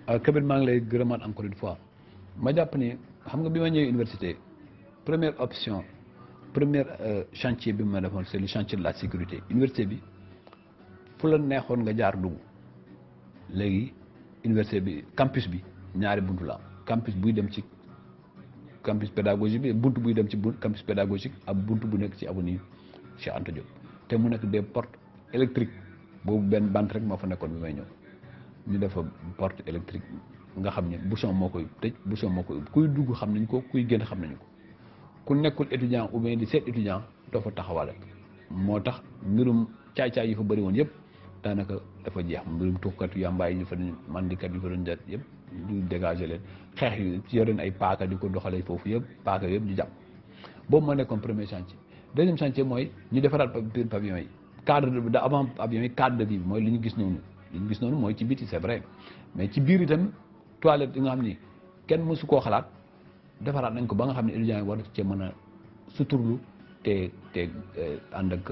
Kabir maa ngi lay gërëmaat encore une fois ma jàpp ni xam nga bi ma ñëwee université première option premier chantier bi ma defoon c'est le chantier de la sécurité université bi fu la neexoon nga jaar dugg léegi université bi campus bi ñaari buntu la campus buy dem ci campus pédagogique bi buntu buy dem ci campus pédagogique ak buntu bu nekk ci avenue Cheikh Anta Diop te mu nekk des portes électriques boobu benn bant rek moo fa nekkoon bi may ñëw ñu defa porte électrique nga xam ne bouchon moo koy tëj bouchon moo koy kuy dugg xam nañ ko kuy génn xam nañu ko ku nekkul étudiant ou bien di seet étudiant doo fa taxawale moo tax mbirum caay-caay yi fa bëri woon yëpp daanaka dafa jeex mbirum tuxkat yàmbaay yi fa doon mandikat yi fa doon jat yëpp ñu dégager leen xeex yi ci yoreen ay paaka di ko doxalee foofu yëpp paaka yëpp ñu jàpp boobu moo nekkoon premier chantier deuxième chantier mooy ñu defaraat pavillon yi cadre de avant pavillon yi cadre de vie bi mooy li ñu gis noonu mooy ci biti c'est vrai mais ci biir itam toilette yi nga xam ni kenn mësu koo xalaat defaraat nañ ko ba nga xam ne étudiants yi war cee mën a suturlu te ànd ak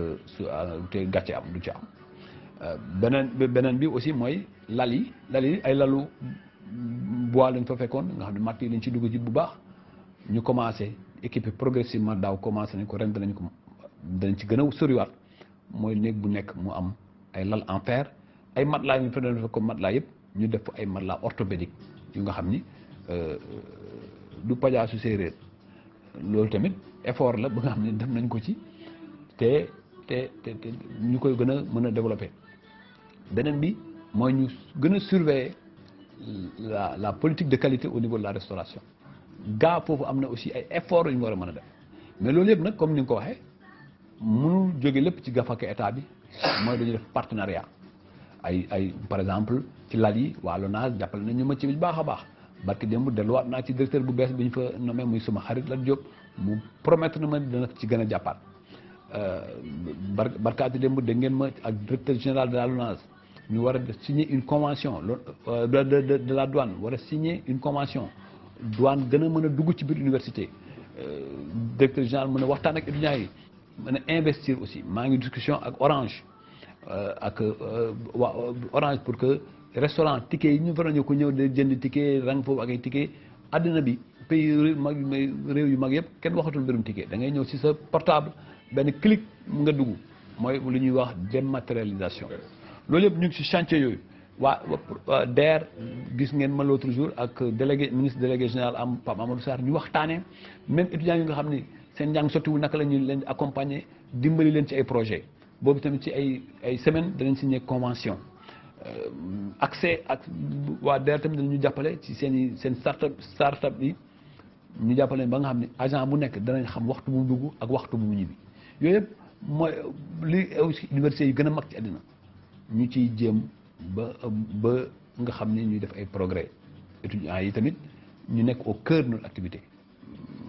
te gàcce am du ci am beneen bi aussi mooy lal yi ay lalu bois lañ fa fekkoon nga xam ne matt yi lañ ci dugg ci bu baax ñu commencé équiper progressivement daaw commencé nañ ko ren danañ ci gën a soriwaat mooy néeg bu nekk mu am ay lal en fer ay matelas yi ñu fa doon comme matelas yëpp ñu def ay matelas orthopédique yu nga xam ni du pajaasu séeréer loolu tamit effort la ba nga xam ne def nañ ko ci te ñu koy gën a mën a développer beneen bi mooy ñu gën a surveiller la politique de qualité au niveau de la restauration gaa foofu am na aussi ay effort yu ñu war a mën a def mais loolu yëpp nag comme ni nga ko waxee mënul jóge lépp ci gafaka état bi mooy dañu def partenariat ay par exemple ci lal yi waa LONASE jàppale nañu ma ci baax a baax barki démb delluwaat naa ci directeur bu bees bi ñu fa nommé muy suma xarit la Diop mu promettre na ma dana ci gën a jàppaat barkaati démb dégg ngeen ma ak directeur général de la LONASE ñu war a signer une convention de la douane war a signer une convention douane gën a mën a dugg ci biir université directeur général mën a waxtaan ak étudiants yi mën a investir aussi maa ngi discussion ak Orange waa Orange pour que restaurant ticket yi ñu faral ñu ko ñëw de jënd ticket rang foofu ak ay ticket àddina bi pays mag réew yu mag yëpp kenn waxatul mbirum ticket da ngay ñëw ci sa portable benn clic mu nga dugg mooy lu ñuy wax dématérialisation loolu yëpp ñu ngi ci chantier yooyu waa DER gis ngeen ma l'autre jour ak ministre délégué général am Pape Amadou Sarr ñu waxtaanee même étudiants yi nga xam ni seen njàng sottiwul naka la ñu leen accompagner dimbali leen ci ay projet boobu tamit ci ay semaine danañ signé convention accès ak waa DER tamit dañu jàppale ci seen startup yi ñu jàppale ba nga xam ne agent bu nekk danañ xam waxtu bu mu dugg ak waxtu bu mu ñibbi yooyu yëpp mooy li aussi université yi gën a mag ci àddina ñu ciy jéem ba nga xam ne ñuy def ay progrès étudiants yi tamit ñu nekk au cœur de notre activité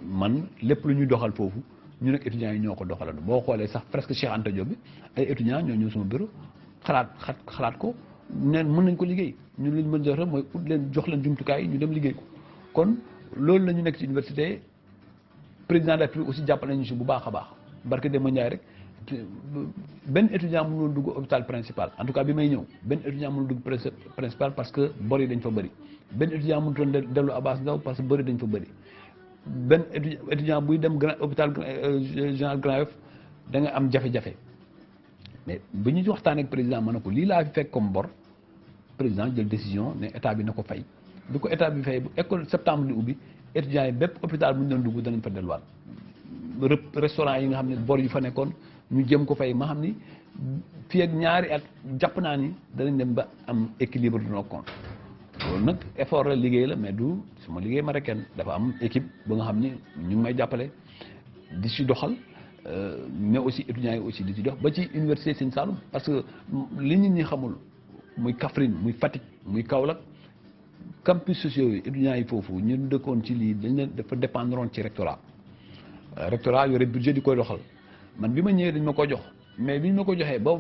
man lépp lu ñuy doxal foofu ñu nekk étudiants yi ñoo ko doxalal boo xoolee sax presque Cheikh Anta Diop bi ay étudiants ñoo ñëw sama bureau xalaat ko neen mën nañ ko liggéey ñu liñ mën jox rek mooy ut leen jox leen jumtukaay yi ñu dem liggéey ko kon loolu la ñu nekk ci université président de la République aussi jàppale nañu si bu baax a baax barke Demba Ndiaye rek benn étudiant mënul dugg hôpital principal en tout cas bi may ñëw benn étudiant mënul dugg principal parce que bor yi dañ fa bëri benn étudiant mënutoon dellu Abass Ndao parce que bor yi dañ fa bëri benn étudiant buy dem hôpital général Grand Yoff da nga am jafe-jafe mais bi ñu waxtaan ak président ma ne ko lii laa fi fekk comme bor président jël décision ne état bi na ko fay du ko état bi fay bu école septembre di ubbi étudiants yi bépp hôpital bu ñu doon dugg danañ fa delluwaat restaurant yi nga xam ne bor yu fa nekkoon ñu jëm ko fay ma xam ni fii ak ñaari at jàpp naa ni danañ dem ba am équilibre de nos comptes loolu nag effort la liggéey la mais du su ma liggéey ma rek kenn dafa am équipe ba nga xam ni ñu ngi may jàppale di si doxal mais aussi étudiants yi aussi di si dox ba ci université Sine Saloum parce que li nit ñi xamul muy Kaffrine muy Fatick muy Kaolack campus sociaux yi étudiants yi foofu ñu dëkkoon ci lii dañ leen dafa dépendroon ci rectorat yore budget di koy doxal man bi ma ñëwee dañ ma ko jox mais bi ñu ma ko joxee ba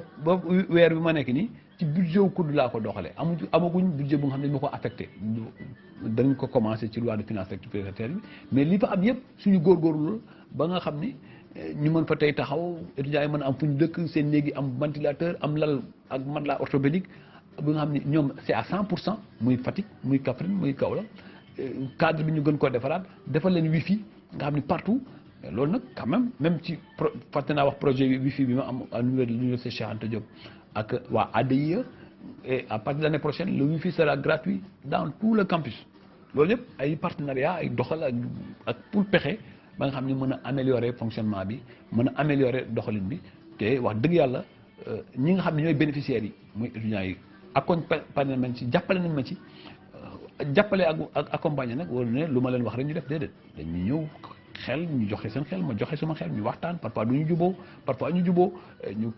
weer bi ma nekk nii ci budget wu kudd laa ko doxalee amaguñ budget bu nga xam ne dañ ma ko affecté dañ ko commencé ci loi de finances rectificative bi mais li fa am yëpp suñu góorgóorlu ba nga xam ni ñu mën fa tey taxaw étudiants yi mën a am fu ñu dëkk seen néegi am ventilateur am lal ak matelas orthopédique bi nga xam ni ñoom c'est à 100% muy Fatick muy Kaffrine muy Kaolack cadre bi ñu gën koo defaraat defal leen wifi nga xam ni partout loolu nag quand même ci fàtte naa wax projet wifi bi ma am à niveau de l'université Cheikh Anta Diop ak waa ADIE et à partir de l'année prochaine le wifi sera gratuit dans tout le campus loolu yëpp ay partenariat ay doxal ak pour pexe ba nga xam ni mën a améliorer fonctionnement bi mën a améliorer doxalin bi te wax dëgg yàlla ñi nga xam ne ñooy bénéficiaires yi muy étudiants yi accompagné nañ ci jàppale nañ ma ci jàppale ak accompagné nag wala ne lu ma leen wax rek ñu def déedéet dañuy ñëw xel ñu joxe seen xel ma joxe sama xel ñu waxtaan parfois du ñu juboo parfois ñu juboo ñu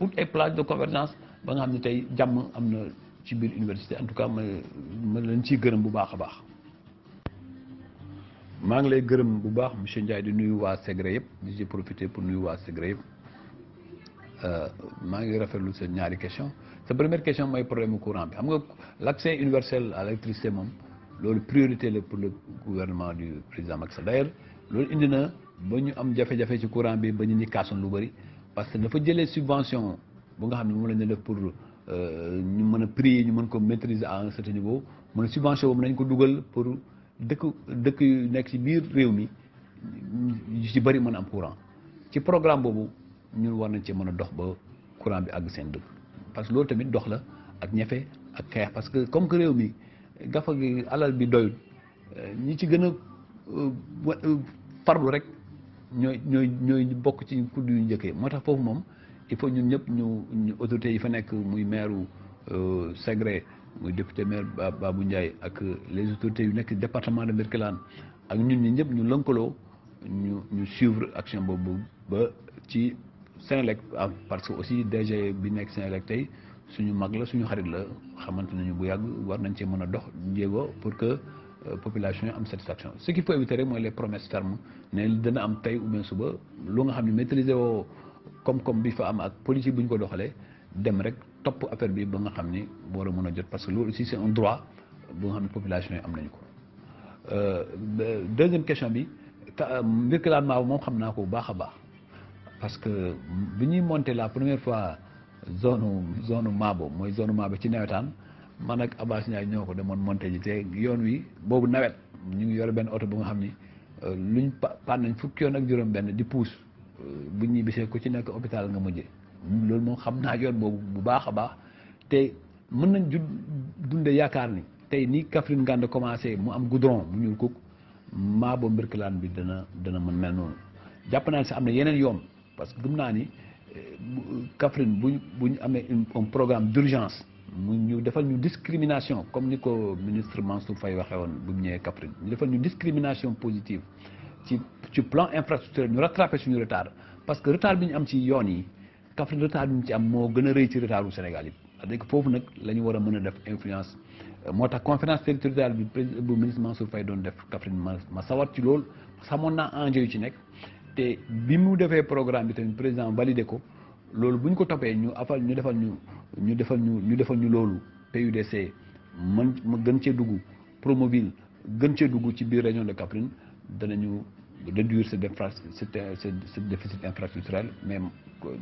ut ay plages de convergence ba nga xam ne tey jàmm am na ci biir université en tout cas ma leen ciy gërëm bu baax a baax. maa ngi lay gërëm bu baax monsieur Ndiaye di nuyu waa Segré yëpp di ci profiter pour nuyu waa Segré yëpp maa ngi rafetlu sa ñaari question sa première question mooy problème courant bi xam nga l'accès universel à l'électricité moom loolu priorité la pour le gouvernement du président Macky Sall d'ailleurs loolu indi na ba ñu am jafe-jafe ci courant bi ba ñu ni kaasoon lu bëri parce que dafa jëlee subvention bu nga xam ne moom la ñu def pour ñu mën a prix ñu mën ko maîtriser à un certain niveau mën a subvention boobu nañ ko dugal pour dëkk yu nekk ci biir réew mi yu ci bëri mën a am courant ci programme boobu ñun war nañ ci mën a dox ba courant bi àgg seen dëkk parce que loolu tamit dox la ak ñefe ak xeex parce que comme que réew mi gafa gi alal bi doyul ñi ci gën a farlu rek ñooy bokk ci kudd yu njëkkee moo tax foofu moom il faut ñun ñëpp ñu autorités yi fa nekk muy maire Segré muy député maire Babou Ndiaye ak les autorités yu nekk département de Birkelane ak ñun ñi ñëpp ñu lënkaloo ñu suivre action boobu ba ci Senelec parce que aussi DG bi nekk Senelec tey suñu mag la suñu xarit la xamante nañu bu yàgg war nañ cee mën a dox jéego pour que population yi am satisfaction ce qu'il faut éviter rek mooy les promesses fermes ne dana am tey ou bien suba lu nga xam ne maîtriser woo koom-koom bi fa am ak politique bu ñu ko doxalee dem rek topp affaire bi ba nga xam ni war a mën a jot parce que loolu aussi c'est un droit bu nga xam ne population yi am nañu ko. deuxième question bi Birkelane Maabo moom xam naa ko bu baax a baax parce que bi ñuy monter la première fois zone Maabo mooy zone Maabo ci nawetaan man ak Abbas Ndiaye ñoo ko demoon monter ji te yoon wi boobu nawet ñu ngi yore benn oto bu nga xam ni luñ pan nañ fukki yoon ak juróom-benn di puus bu ñuy bisee ku ci nekk hôpital nga mujjee loolu moom xam naa yoon boobu bu baax a baax te mën nañ dunde yaakaar ni tey ni Kaffrine Nganda commencé mu am goudron mu ñuul kuk Maabo Birkelane bi dana mën mel noonu jàpp naa ne sax am na yeneen yoon parce que gëm naa ni Kaffrine bu ñu amee un programme d'urgence mu ñu defal ñu discrimination comme ni ko ministre Mansour Faye waxee woon bu mu ñëwee Kaffrine ñu defal ñu discrimination positive ci plan infrastructure ñu rattraper suñu retard parce que retard bi ñu am ci yoon yi Kaffrine retard bi ñu ci am moo gën a rëy ci retard bu Sénégal yi c'est-à-dire que foofu nag la ñu war a mën a def influence moo tax conférence territoriale bu ministre Mansour Faye doon def Kaffrine ma sawar ci loolu xamoon naa enjeu yu ci nekk te bi mu defee programme bi tamit président validé ko loolu bu ñu ko toppee ñu defal ñu loolu PUDC ma gën cee dugg Promoville gën cee dugg ci biir région de Kaffrine danañu réduire ce déficit infrastructurel mais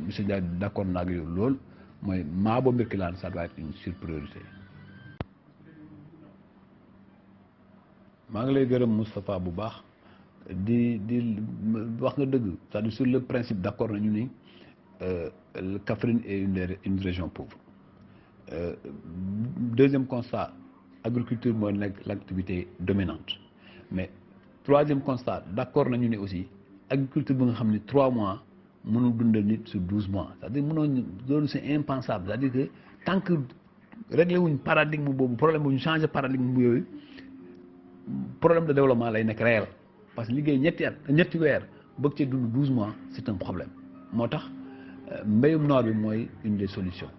monsieur Ndiaye d'accord naa ak yow loolu mooy Maabo Birkelane ça doit être une surpriorité. maa ngi lay gërëm Moustapha bu baax di wax nga dëgg c'est-à-dire sur le principe d'accord nañu ni Kaffrine est une région pauvre. Deuxième constat agriculture mooy nekk l'activité dominante mais troisième constat d'accord nañu ne aussi agriculture bi nga xam ne 3 mois mënul dundal nit sur 12 mois c'est-à-dire mënoo loolu c'est impensable c'est-à-dire que tant que réglé wuñ paradigme boobu problème bu ñu changé paradigme bu yooyu problème de développement lay nekk réel parce que liggéey ñetti weer bëgg cee dund 12 mois c'est un problème moo tax mbéyum noor bi mooy une des solutions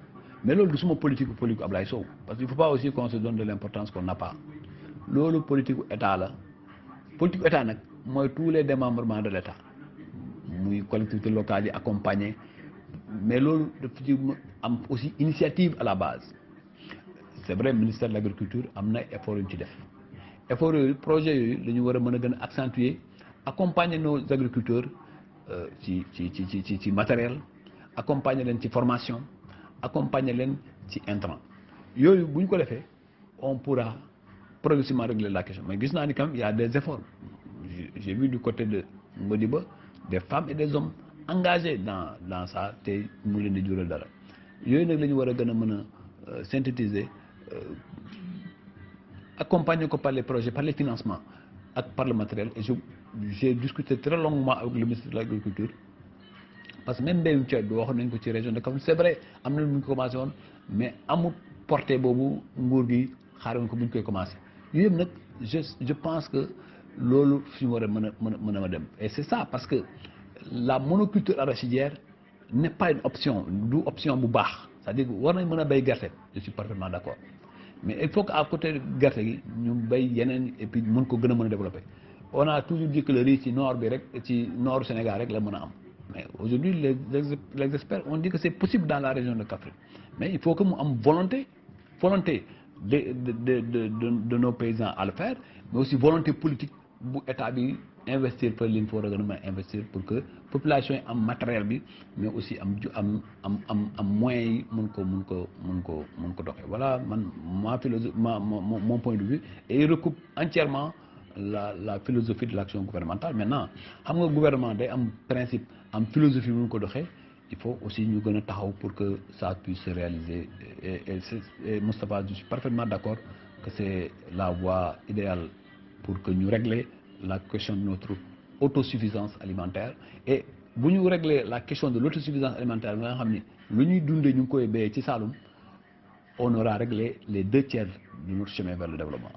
mais loolu du suma politique Ablaye Sow parce que il faut pas aussi qu'on se donne de l'importance qu'on n'a pas loolu politique état la politique état nag mooy tous les démembrements de l'état muy collectivités locales yi accompagner mais loolu dafa ci am aussi initiative à la base c'est vrai ministère de l'agriculture am na effort yu ci def effort yooyu projet yooyu la ñu war a mën a gën a accentuer accompagner nos agriculteurs ci matériel accompagner leen ci formation accompagner leen ci intrant yooyu bu ñu ko defee on pourra progressivement régler la question mais gis naa ni quand même il y a des efforts j'ai vu du côté de Modiba des femmes et des hommes engagés dans ça te mu leen di jural dara yooyu nag la ñu war a gën a mën a synthétiser accompagner ko par les projets par les financements ak par le matériel et j'ai discuté très longuement avec le ministre de l'Agriculture parce que même mbéyum ceeb bi waxoon nañ ko ci région de Kaffrine c'est vrai am na lu ñu commencé woon mais amul portée boobu nguur gi xaaroon ko bu ñu koy commencé yooyu yëpp nag je pense que loolu fi ñu war a mën a dem et c'est ça parce que la monoculture arachidière n'est pas une option du option bu baax c'est-à-dire war nañ mën a béy gerte je suis parfaitement d'accord mais il faut que à côté gerte gi ñu béy yeneen et puis mën ko gën a mën a développer on a toujours dit que le riz ci nord bi rek ci nord Sénégal rek la mën a am mais aujourd'hui les experts ont dit que c'est possible dans la région de Kaffrine mais il faut que mu am volonté de nos paysans à le faire mais aussi volonté politique bu état bi investir fa li ñu fa war a gën a mën a investir pour que population yi am matériel bi mais aussi am moyens yi mun ko doxee voilà man ma philosophie mon point de vue et il recoupe entièrement la philosophie de l'action gouvernementale maintenant xam nga gouvernement day am principe am philosophie mun ko doxee il faut aussi ñu gën a taxaw pour que ça puisse se réaliser et Moustapha je suis parfaitement d'accord que c'est la voie idéale pour que ñu régler la question de notre autosuffisance alimentaire et bu ñu régler la question de l'autosuffisance alimentaire nga xam ni lu ñuy dundee ñu ngi koy béyee ci Saloum on aura réglé les 2/3 de notre chemin vers le développement.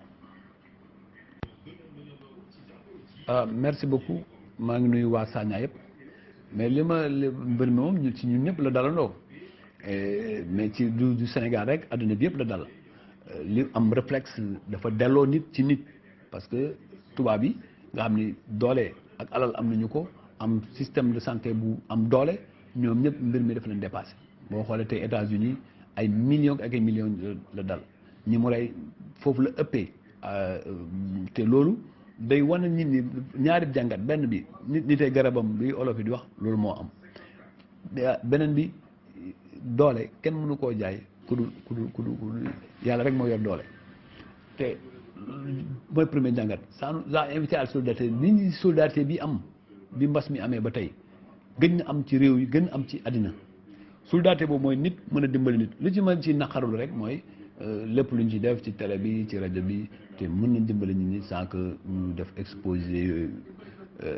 Merci beaucoup maa ngi nuyu waa Sagna yëpp mais li mbir mi moom ci ñun ñëpp la dalandoo mais ci du Sénégal rek adduna bi yëpp la dal li am réflexe dafa delloo nit ci nit parce que tubaab yi nga xam ni doole ak alal am nañu ko am système de santé bu am doole ñoom ñëpp mbir mi daf leen dépassé boo xoolee tey États-Unis ay millions ak ay millions la dal ñi mu rey foofu la ëppee te loolu day wane nit ñi ñaari jàngat benn bi nit ay garabam bi olof yi di wax loolu moo am beneen bi doole kenn mënu koo jaay ku dul yàlla rek moo yor doole te mooy premier jàngat ça nous a invité à la solidarité nit ñi solidarité bi am bi mbas mi amee ba tey gën na am ci réew yi gën am ci àddina solidarité boobu mooy nit mën a dimbali nit lu ci mën ci naqarul rek mooy lépp luñ ci def ci télé bi ci rajo bi te mën nañ dimbali nit ñi sans que ñu def exposé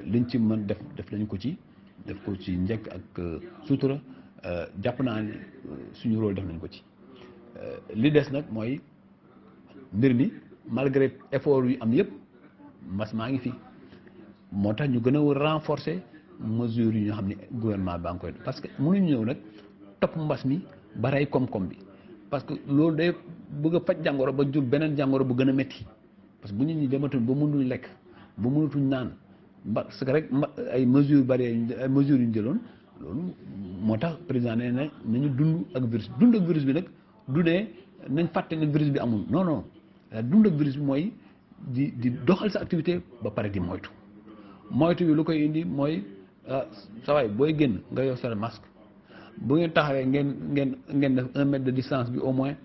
liñ ci mën def nañ ko ci def ko ci njëkk ak sutura jàpp naa ni suñu rôle def nañ ko ci li des nag mooy mbir mi malgré effort yu am yëpp mbas maa ngi fi moo tax ñu gën a renforcer mesures yi ñoo xam ne gouvernement baa ngi koy parce que mënuñu ñëw nag topp mbas mi ba rey koom-koom bi parce que loolu day bëgg a faj jàngoro ba jur beneen jàngoro bu gën a métti parce que bu nit ñi dematuñ ba mënuñ lekk ba mënatuñ naan parce que rek ay mesures barrières ay mesures yu ñu jëloon loolu moo tax président nee na nañu dund ak virus bi nag du ne nañ fàtte ne virus bi amul non non dund ak virus bi mooy di doxal sa activité ba pare di moytu bi lu koy indi mooy sa waay booy génn nga yor sa masque bu ngeen taxawee ngeen def 1 mètre de distance bi au moins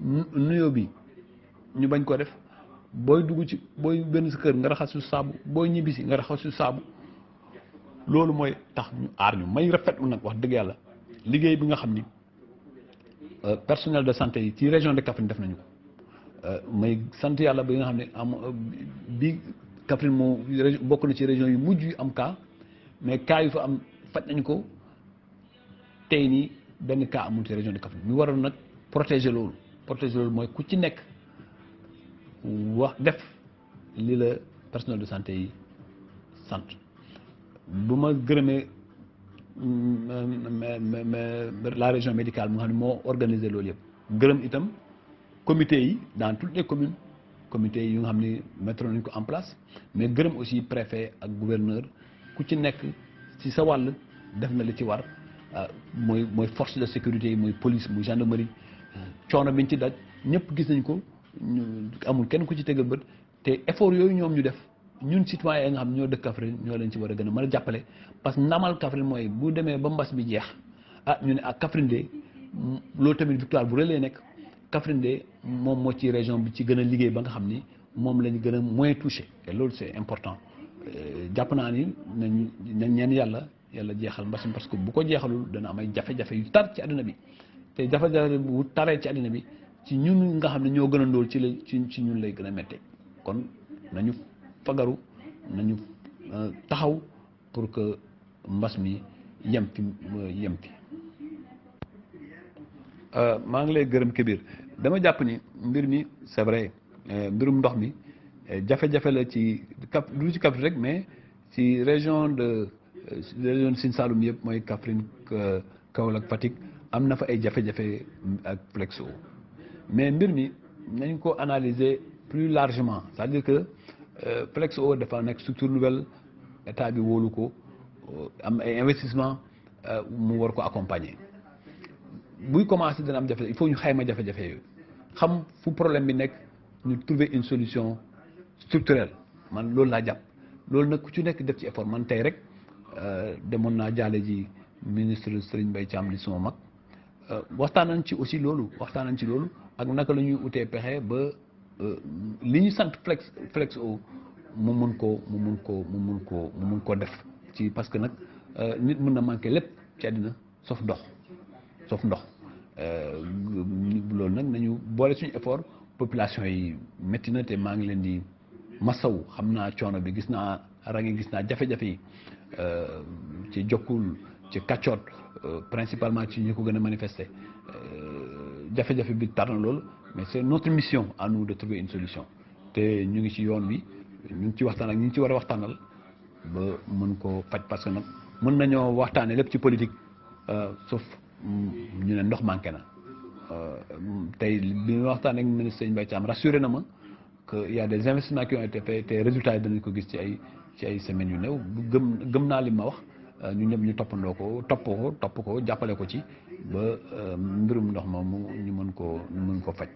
nuyoo bi ñu bañ ko def booy dugg ci booy benn sa kër nga raxas su saabu booy ñibbisi nga raxas su saabu loolu mooy tax ñu aar ñu may rafetlu nag wax dëgg yàlla liggéey bi nga xam ni personnel de santé yi ci région de Kaffrine def nañu ko may sant yàlla bi nga xam ne bi Kaffrine moo bokk na ci région yu mujj yu am cas mais cas yu fa am faj nañu ko tey nii benn cas amul ci région de Kaffrine ñu waroon nag protéger loolu mooy ku ci nekk wax def li la personnel de santé yi sant bu ma gërëmee la région médicale mu nga xam ne moo organisé loolu yëpp gërëm itam comité yi dans toutes les communes comité yi nga xam ne mettre nañu ko en place mais gërëm aussi préfet ak gouverneur ku ci nekk ci sa wàll def na li ci war mooy force de sécurité yi mooy police muy gendarmerie coono biñ ci daj ñëpp gis nañ ko amul kenn ku ci tegal bët te effort yooyu ñoom ñu def ñun citoyens yi nga xam ñoo dëkk Kaffrine ñoo leen ci war a gën a mën a jàppale parce que ndamal Kaffrine mooy bu demee ba mbas bi jeex ñu ne ak Kaffrine de loolu tamit victoire bu rëy lay nekk Kaffrine de moom moo ci région bi ci gën a liggéey ba nga xam ni moom lañu gën a moins touché et loolu c'est important jàpp naa ni nañ ñeen yàlla jeexal mbas mi parce que bu ko jeexalul dana am ay jafe-jafe yu tar ci àddina bi te jafe-jafe bu taree ci àddina bi ci ñun nga xam ne ñoo gën a ndóol ci ñun lay gën a méttee kon nañu fagaru nañu taxaw pour que mbas mi yem fi. maa ngi lay gërëm Kébir dama jàpp ni mbir mi c'est vrai mbirum ndox mi jafe-jafe la ci du ci Kaffrine rek mais ci région Sine Saloum yëpp mooy Kaffrine Kaolack Fatick am na fa ay jafe-jafe ak Flexo mais mbir mi nañ ko analyser plus largement c'est-à-dire que Flexo dafa nekk structure nouvelle état bi wóolu ko am ay investissement mu war ko accompagner buy commencer dana am jafe-jafe il faut ñu xayma jafe-jafe yooyu xam fu problème bi nekk ñu trouver une solution structurelle man loolu laa jàpp loolu nag ku ci nekk def ci effort man tey rek demoon naa jaale ji ministre Serigne Mbaye Thiam li suma mag waxtaan nañ ci aussi loolu ak naka la ñuy utee pexe ba li ñu sant Flexo mu mun koo def ci parce que nag nit mën na manqué lépp ci àddina sauf ndox loolu nag nañu boole suñu effort population yi métti na te maa ngi leen di masawu xam naa coono bi gis naa jafe-jafe yi ci Jokkul ci Kaccoot principalement ci ñi ko gën a manifester jafe-jafe bi tar na loolu mais c'est notre mission à nous de trouver une solution te ñu ngi ci yoon wi ñu ngi ci waxtaan ak ñi ñu ci war a waxtaanal ba mën koo faj parce que nag mën nañoo waxtaane lépp ci politique sauf ñu ne ndox manqué na tey bi ñu waxtaan ak ministre Mbaye Thiam rassuré na ma que y a des investissements qui ont été faits te résultats yi danañ ko gis ci ay semaines yu néew gëm naa li ma wax ñu ñëpp ñu toppandoo ko topp ko jàppale ko ci ba mbirum ndox moomu ñu mën ko faj.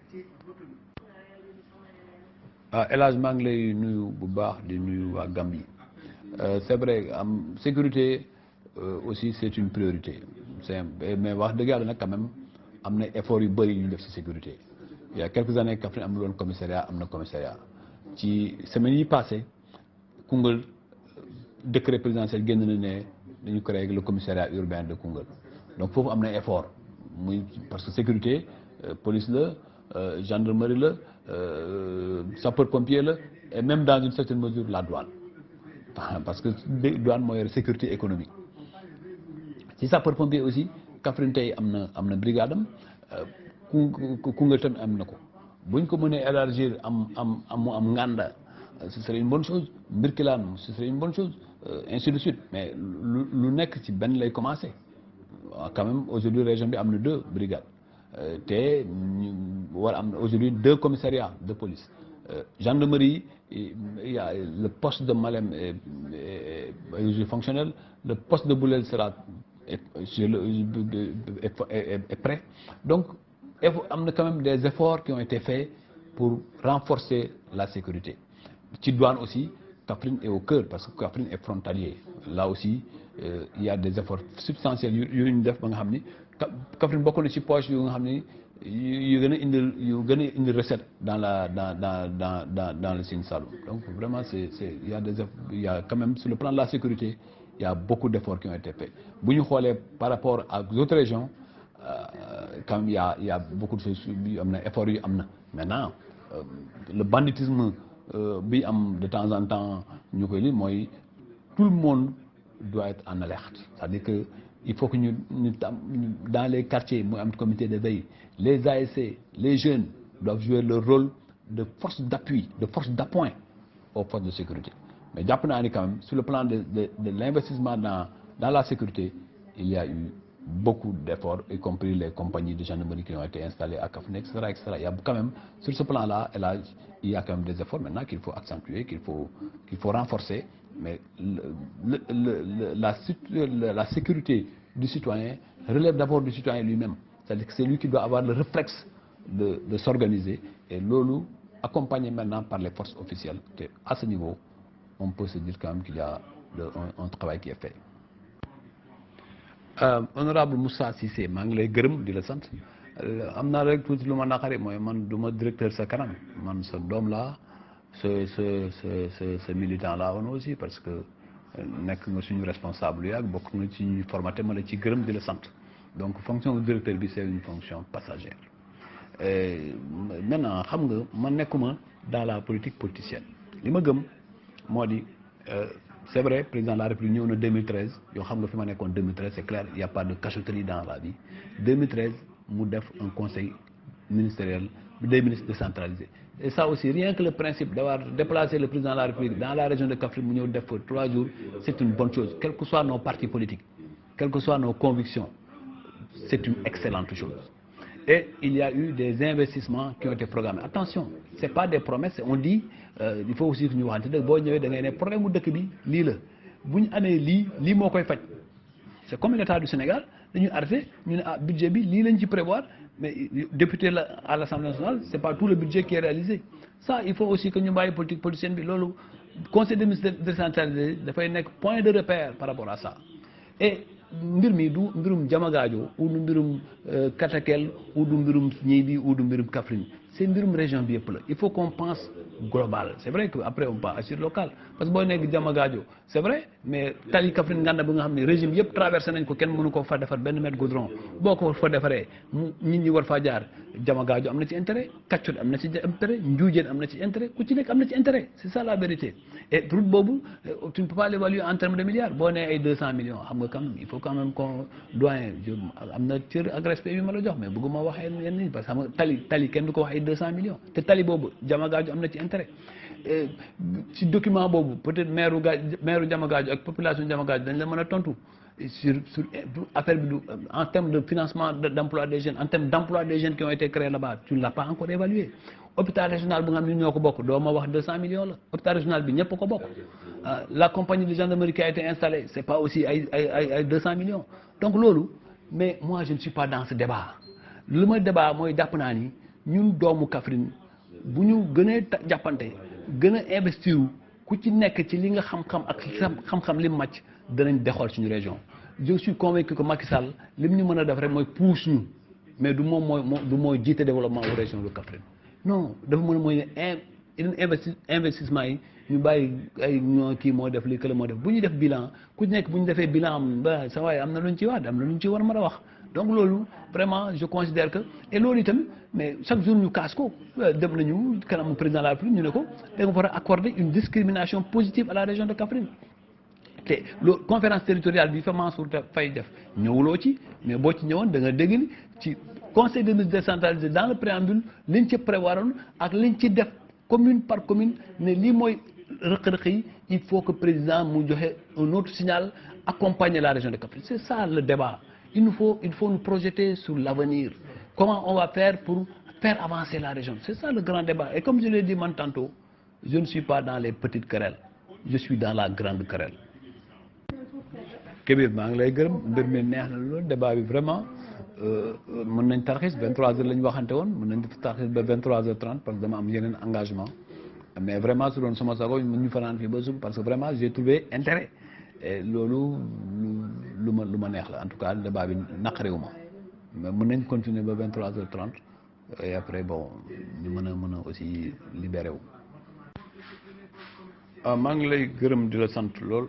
El Hadj maa ngi lay nuyu bu baax di nuyu waa Gambie c'est vrai am sécurité aussi c'est une priorité mais wax dëgg yàlla nag quand même am na effort yu bëri yu ñu def ci sécurité il y a quelques années Kaffrine am na woon commissariat am na commissariat ci semaines yi passé Koungheul décret présidentiel génn na ne dañu créé le commissariat urbain de Koungheul donc foofu am na effort muy parce que sécurité police la gendarmerie la sapeur pompier la et même dans une certaine mesure la douane parce que douane moo yor sécurité économique ci sapeur pompier aussi Kaffrine tey am na brigade am Koungheul tamit am na ko buñ ko mënee élargir mu am Nganda ce serait une bonne chose Mbirkilaan ce serait une bonne chose ainsi de suite mais lu nekk ci benn lay commencer quand même aujourd'hui région bi am na 2 brigades te war am aujourd'hui 2 commissariats de police gendarmerie il y a le poste de Malem est fonctionnel le poste de Boulel sera est prêt donc am na quand même des efforts qui ont été faits pour renforcer la sécurité ci douane aussi Kaffrine est au cœur parce que Kaffrine est frontalier là aussi il y a des efforts substantiels yu ñu def ba nga xam ni Kaffrine bokk na ci poche yu nga xam ni yu gën a indi recette dans le Sine Saloum donc vraiment c'est il y a quand même sur le plan de la sécurité il y a beaucoup d'efforts qui ont été faits bu ñu xoolee par rapport à d'autres régions quand même il y a beaucoup de choses yu am na efforts yu am na maintenant le banditisme bi am de temps en temps ñu koy li mooy tout le monde doit être en alerte c'est-à-dire que il faut que ñu dans les quartiers mooy am comité de veille les ASC les jeunes doivent jouer leur rôle de force d'appui de force d'appoint aux forces de sécurité mais jàpp naa ni quand même sur le plan de l'investissement dans la sécurité il y a eu beaucoup d'efforts y compris les compagnies de gendarmerie qui ont été installées à Kaffrine etc. Il y a quand même sur ce plan-là il y a quand même des efforts maintenant qu'il faut accentuer qu'il faut renforcer mais la sécurité du citoyen relève d'abord du citoyen lui-même c'est-à-dire que c'est lui qui doit avoir le réflexe de s'organiser et loolu accompagné maintenant par les forces officielles et à ce niveau on peut se dire quand même qu'il y a un travail qui est fait. Honorable Moussa Cissé maa ngi lay gërëm di la sant am naa rek tuuti lu ma naqari mooy man du ma directeur sa kanam man sa doom laa sa militant laa woon aussi parce que nekk nga suñu responsable yàgg bokk na ci ñuy formaté ma la ci gërëm di la sant donc fonction directeur bi c'est une fonction passagère maintenant xam nga man nekkuma dans la politique politicienne li ma gëm moo di c'est vrai président de la République ñëw na 2013 yoo xam nga fi ma nekkoon 2013 c'est clair il y a pas de cachotterie dans la vie 2013 mu def un conseil ministériel des ministres décentralisés et ça aussi rien que le principe d'avoir déplacé le président de la République dans la région de Kaffrine mu ñëw def fa 3 jours c'est une bonne chose quels que soient nos partis politiques quelles que soient nos convictions c'est une excellente chose et il y a eu des investissements qui ont été programmés attention c'est pas des promesses on dit il faut aussi que ñu waxante dëgg boo ñëwee da ngay ne problème mu dëkk bi lii la bu ñu amee lii moo koy faj c'est comme l'État du Sénégal dañuy arrêté ñu ne budget bi lii lañ ci prévoir mais député la à l'Assemblée nationale c'est pas tout le budget qui est réalisé ça il faut aussi que ñu bàyyi politique politicienne bi loolu conseil des ministres décentralisé dafay nekk point de repère par rapport à ça et mbir mi du mbirum Diamagaajo ou du mbirum Katakel ou du mbirum Niaybi ou du mbirum Kaffrine c'est mbirum région bi yëpp la il faut qu'on pense global c'est vrai que après on peut agir local parce que boo nekk Diamagaajo c'est vrai mais tali Kaffrine Nganda bi nga xam ne régime yëpp traversé nañ ko kenn mënu ko fa defar benn mètre goudron boo ko fa defaree nit ñi war faa jaar Diamagaajo am na ci intérêt Kaccot am na ci intérêt Ndioudiène am na ci intérêt ku ci nekk am na ci intérêt c'est ça la vérité et route boobu tu ne peux pas l'évaluer en termes de milliards boo nee ay 200 millions xam nga quand même il faut quand même qu'on doyen am na cër ak respect bi ma la jox mais bëgguma waxee yenn nit parce que xam nga tali kenn du ko wax ay 200 millions te tali boobu Diamagaajo am na ci intérêt ci document boobu peut-être maire Diamagaajo ak population Diamagaajo dañ la mën a tontu sur affaire bi en termes de financement d'emploi des jeunes en termes d'emploi des jeunes qui ont été créés là-bas tu ne l'as pas encore évalué hôpital régional bu nga xam ne ñoo ko bokk doo ma wax 200 millions la hôpital régional bi ñëpp ko bokk la compagnie de gendarmerie qui a été installée c'est pas aussi ay 200 millions donc loolu mais moi je ne suis pas dans ce débat lu ma débat mooy jàpp naa ni ñun doomu Kaffrine bu ñu gënee jàppante gën a investir ku ci nekk ci li nga xam-xam ak xam-xam li màcc danañ dexool suñu région je suis convaincu que Macky Sall li mu ñu mën a def rek mooy pousse ñu mais du mooy jiite développement wu région de Kaffrine non dafa mën a mooy investissement yi ñu bàyyi ay ñoo kii moo def lii kële moo def bu ñu def bilan ku nekk bu ñu defee bilan am ba sa waaye am na lu ñu ci wax am na lu ñu ci war a mën a wax donc loolu vraiment je considère que et loolu itam mais chaque jour ñu kaas ko dem nañu kanamu président de la République ñu ne ko da nga war a accorder une discrimination positive à la région de Kaffrine te loolu conférence territoriale bi fa Mansour Faye def ñëwuloo ci mais boo ci ñëwoon da nga dégg ni ci conseil des ministres décentralisé dans le préambule liñ ci prévoiroon ak liñ ci def commune par commune ne lii mooy rëq-rëq yi il faut que président mu joxe un autre signal accompagner la région de Kaffrine c'est ça le débat il faut nous projeter sur l'avenir comment on va faire pour faire avancer la région c'est ça le grand débat et comme je l'ai dit man tantôt je ne suis pas dans les petites querelles je suis dans la grande querelle Kébir maa ngi lay gërëm mbir mi neex na loolu débat bi vraiment mën nañ tarxis 23h la ñu waxante woon mën nañ def tarxis ba 23h30 parce que dama am yeneen engagement mais vraiment su doon sama sago ñu fanaan fii ba suba parce que vraiment j'ai trouvé intérêt et loolu lu ma neex la en tout cas débat bi naqariwu ma mais mën nañ continuer ba 23h30 et après bon ñu mën a aussi libéré wu. maa ngi lay gërëm di la sant lool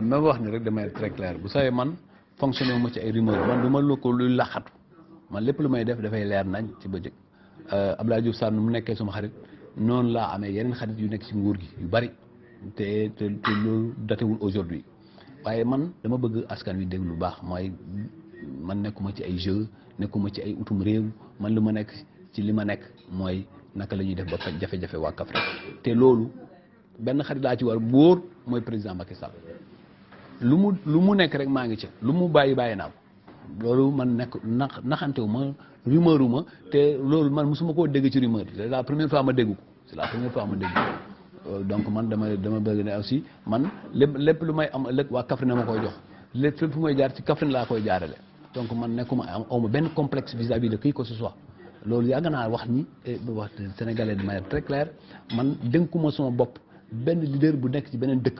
ma wax ni rek damay très clair bu savez man fonctionné wu ma ci ay rumeur man du ma lu ko luy laxatu man lépp lu may def dafay leer nañ ci bëccëg Abdoulaye Diouf Sarr nu mu nekkee suma xarit noonu laa amee yeneen xarit yu nekk ci nguur gi yu bari te loolu datewul aujourd'hui waaye man dama bëgg askan wi dégg lu baax mooy man nekkuma ci ay jeu nekkuma ci ay utum réew man lu ma nekk ci li ma nekk mooy naka la ñuy def ba faj jafe-jafe waa Kaffrine te loolu benn xarit laa ci war bóor mooy président Macky Sall lu mu nekk rek maa ngi ci lu mu bàyyi naa ko loolu man nekk naxantewu ma rumeuru ma te loolu man mosuma koo dégg ci rumeur c'est la première fois ma dégg ko c'est la première fois ma dégg ko donc man dama bëgg ne aussi man lépp lu may am ëllëg waa Kaffrine ma koy jox lépp fu may jaar ci Kaffrine laa koy jaarale donc man nekkuma awma benn complexe vis-à-vis de qui que ce soit loolu yàgg naa wax ni wax sénégalais de manière très claire man dénkuma sama bopp benn leader bu nekk ci beneen dëkk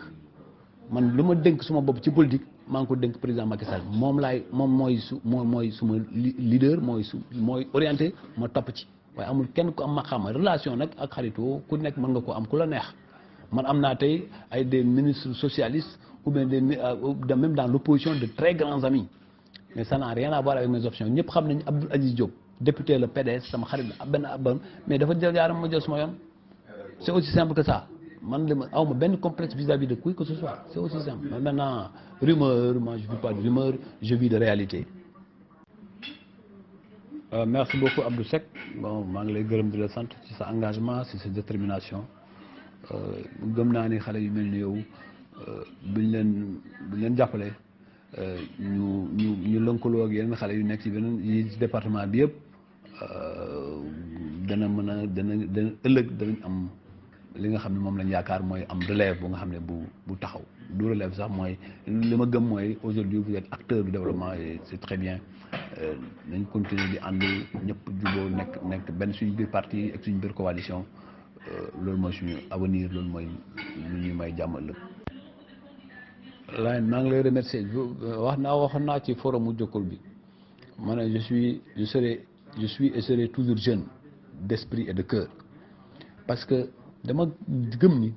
man lu ma dénk suma bopp ci politique maa ngi ko dénk président Macky Sall moom mooy suma leader mooy orienté ma topp ci waaye amul kenn ku am ma xam relation nag ak xaritoo ku nekk mën nga ko am ku la neex man am naa tey ay des ministres socialistes ou bien même dans l'opposition de très grands amis mais ça n'a rien à voir avec mes options ñëpp xam nañu Abdoul Aziz Diop député le PDS sama xarit la benn abban mais dafa jël yaaram ma jël suma yoon c'est aussi simple que ça man dama aw ma benn complexe vis-à-vis de qui que ce soit c'est aussi simple mais maintenant rumeur moi je vis pas de rumeur je vis de réalité. Merci beaucoup Abdou Seck bon maa ngi lay gërëm di la sant ci sa engagement ci sa détermination gëm naa ni xale yu mel ni yow buñ leen jàppale ñu lëkkaloo ak yeneen xale yu nekk ci beneen yi ci département bi yëpp dana ëllëg danañ am li nga xam ne moom lañ yaakaar mooy am relève bu nga xam ne bu taxaw du relève sax mooy li ma gëm mooy aujourd'hui vous êtes acteur du développement et c'est très bien nañ continuer di ànd ñëpp juboo nekk benn suñu biir parti ak suñu biir coalition loolu mooy suñu avenir loolu mooy lu ñuy may jàmm ëllëg. Layène maa ngi lay remercier waxoon naa ci forum mu Jokkul bi ma ne je suis et serai toujours jeune d'esprit et de cœur parce que dama gëm ni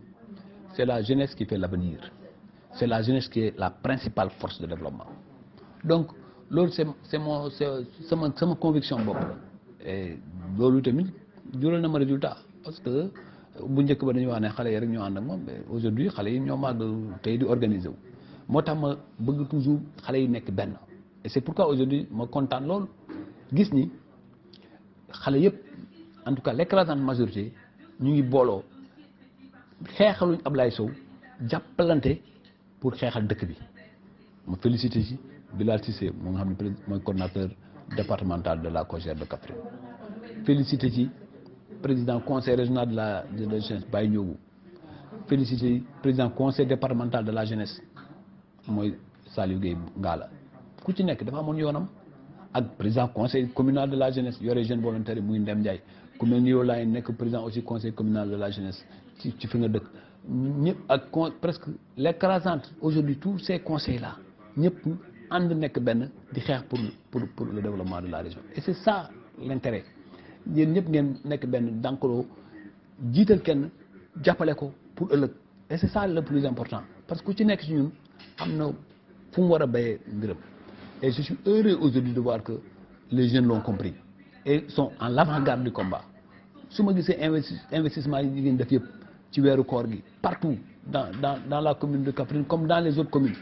c'est la jeunesse qui fait l'avenir c'est la jeunesse qui est la principale force de développement donc loolu c'est sama conviction bopp la et loolu tamit jural na ma résultat parce que bu njëkk ba dañuy wax ne xale yi rek ñoo ànd ak moom mais aujourd'hui xale yi ñoo màgg tey di organiser wu moo tax ma bëgg toujours xale yi nekk benn et c'est pourquoi aujourd'hui ma kontaan lool gis ni xale yëpp en tout cas l'écrasante majorité ñu ngi booloo xeexaluñ Ablaye Sow jàppalante pour xeexal dëkk bi ma félicité ci Bilal Cissé moo nga xam ne mooy coordonnateur départemental de la COJER de Kaffrine félicité ci président conseil régional de la jeunesse Baye Ndiogou félicité ci président conseil départemental de la jeunesse mooy Saliou Gueye Ngala ku ci nekk dafa amoon yoonam ak président conseil communal de la jeunesse yore jeune volontaire muy Ndem Ndiaye ku mel ni yow laay nekk président aussi conseil communal de la jeunesse ci fi nga dëkk ñëpp ak presque l'écrasante aujourd'hui tous ces conseils là ñëpp ànd nekk benn di xeex pour le développement de la région et c'est ça l'intérêt yéen ñëpp ngeen nekk benn dankaloo jiital kenn jàppale ko pour ëllëg et c'est ça le plus important parce que ku ci nekk ci ñun am na fu mu war a béyee mbiram et je suis heureux aujourd'hui de voir que les jeunes l'ont compris et sont en l'avant-garde du combat su ma gisee investissement yi ngeen def yëpp ci weeru koor gi partout dans la commune de Kaffrine comme dans les autres communes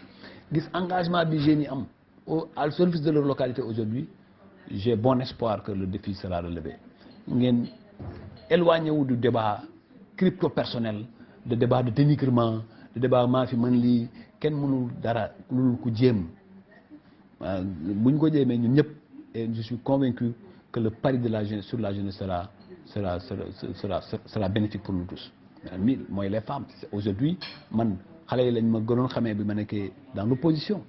gis engagement bi jeunes yi am au service de leur localité aujourd'hui j'ai bon espoir que le défi sera relevé ngeen éloigné wu du débat crypto personnel de débat de dénigrement de débat maa fi mën lii kenn mënul dara lu ko jéem bu ñu ko jéemee ñun ñëpp et je suis convaincu que le pari de la jeunesse sur la jeunesse sera bénéfique pour nous tous mi mooy les femmes aujourd'hui man xale yi lañ ma gënoon xamee bi ma nekkee dans l'opposition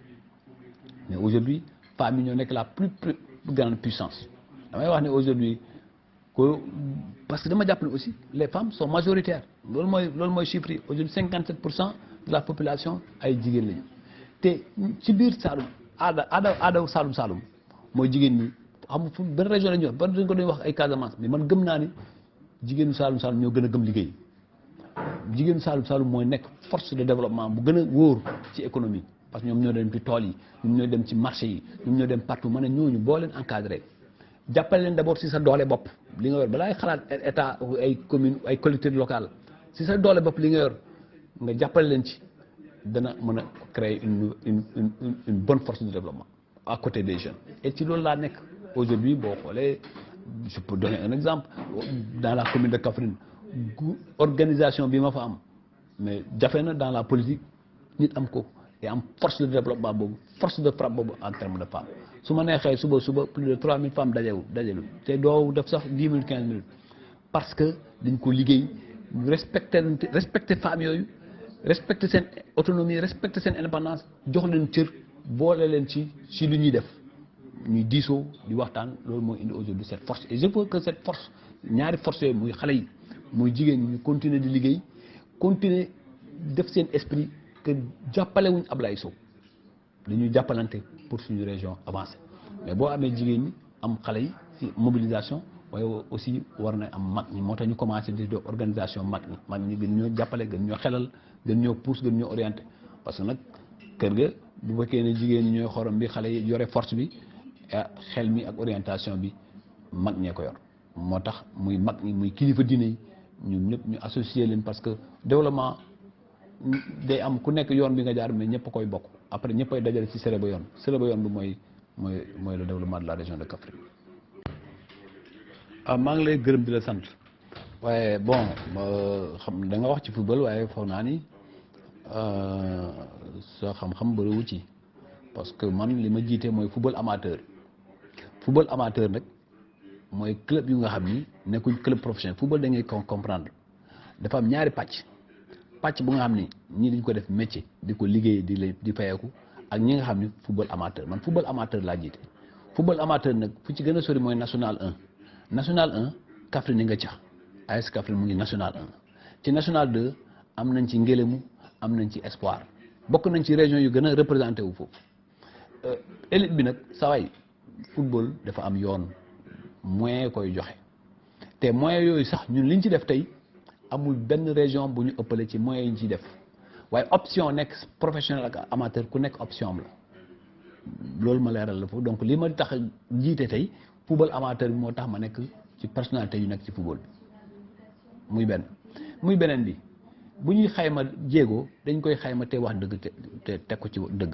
mais aujourd'hui femmes yi ñoo nekk la plus grande puissance damay wax ne aujourd'hui parce que dama jàpp ne aussi les femmes sont majoritaires loolu mooy chiffre yi aujourd'hui 57% de la population ay jigéen lañu te ci biir Saloum aada Saloum mooy jigéen ñi xam fu benn région la ñu wax ba dañ ko dañuy wax ay Casamance mais man gëm naa ni jigéenu Saloum ñoo gën a gëm liggéey jigéenu Saloum mooy nekk force de développement bu gën a wóor ci économie parce que ñoom ñoo dem ci tool yi ñoom ñoo dem ci marché yi ñoom ñoo dem partout ma ne ñooñu boo leen encadré jàppale leen d'abord si sa doole bopp li nga yor balaay xalaat état ay commune ay collectivités locales si sa doole bopp li nga yor nga jàppale leen ci dana mën a créer une bonne force de développement à côté des jeunes et ci loolu laa nekk aujourd'hui boo xoolee je peux donner un exemple dans la commune de Kaffrine organisation bi ma fa am mais jafe na dans la politique nit am ko et am force de développement boobu force de frappe boobu en termes de femmes su ma neexee suba plus de 3000 femmes dajelu te doo def sax 10 minutes 15 minutes parce que dañ ko liggéey respecter femmes yooyu respecter seen autonomie respecter seen indépendance jox leen cër boole leen ci lu ñuy def ñuy diisoo di waxtaan loolu mooy indi aujourd'hui cette force et je veux que cette force ñaari force yooyu muy xale yi muy jigéen ñi ñu continuer di liggéey continuer def seen esprit que jàppale wuñ Ablaye Sow dañuy jàppalante pour suñu région avancer mais boo amee jigéen ñi am xale yi ci mobilisation waaye aussi war na am mag ñi moo tax ñu commencé di def organisation mag ñi gën ñoo jàppale gën ñoo xelal gën ñoo pousse gën ñoo orienté parce que nag kër ga bu fekkee ne jigéen ñi ñooy xorom bi xale yi yore force bi xel mi ak orientation bi mag ñee ko yor moo tax muy mag ñi muy kilifa diine yi ñun ñëpp ñu associé leen parce que développement day am ku nekk yoon bi nga jaar mais ñëpp koy bokk après ñëpp ay dajale ci sere ba yoon bi mooy le développement de la région de Kaffrine. maa ngi lay gërëm di la sant waaye bon xam da nga wax ci football waaye foog naa ni sa xam-xam bëriwu ci parce que man li ma jiite mooy football amateur nag mooy club yu nga xam ni nekkuñ club professionnel football da ngay comprendre dafa am ñaari pàcc bu nga xam ni ñii dañ ko def métier di ko liggéey di fayeeku ak ñi nga xam ni football amateur man football amateur laa jiite football amateur nag fu ci gën a sori mooy national 1 Kaffrine nga ca AS Kaffrine mu ngi national 1 ci national 2 am nañ ci Ngélémou am nañ ci Espoir bokk nañ ci région yu gën a représenté wu foofu élite bi nag saway football dafa am yoon moyen koy joxe te moyen yooyu sax ñun liñ ci def tey amul benn région bu ñu ëppale ci moyens yi ñu ciy def waaye option nekk professionnel ak amateur ku nekk option am la loolu ma leeral la foofu donc li ma tax jiite tey football amateur bi moo tax ma nekk ci personnalité yu nekk ci football bi muy beneen bi bu ñuy xayma jéego dañ koy xayma te wax dëgg te teg ko ci dëgg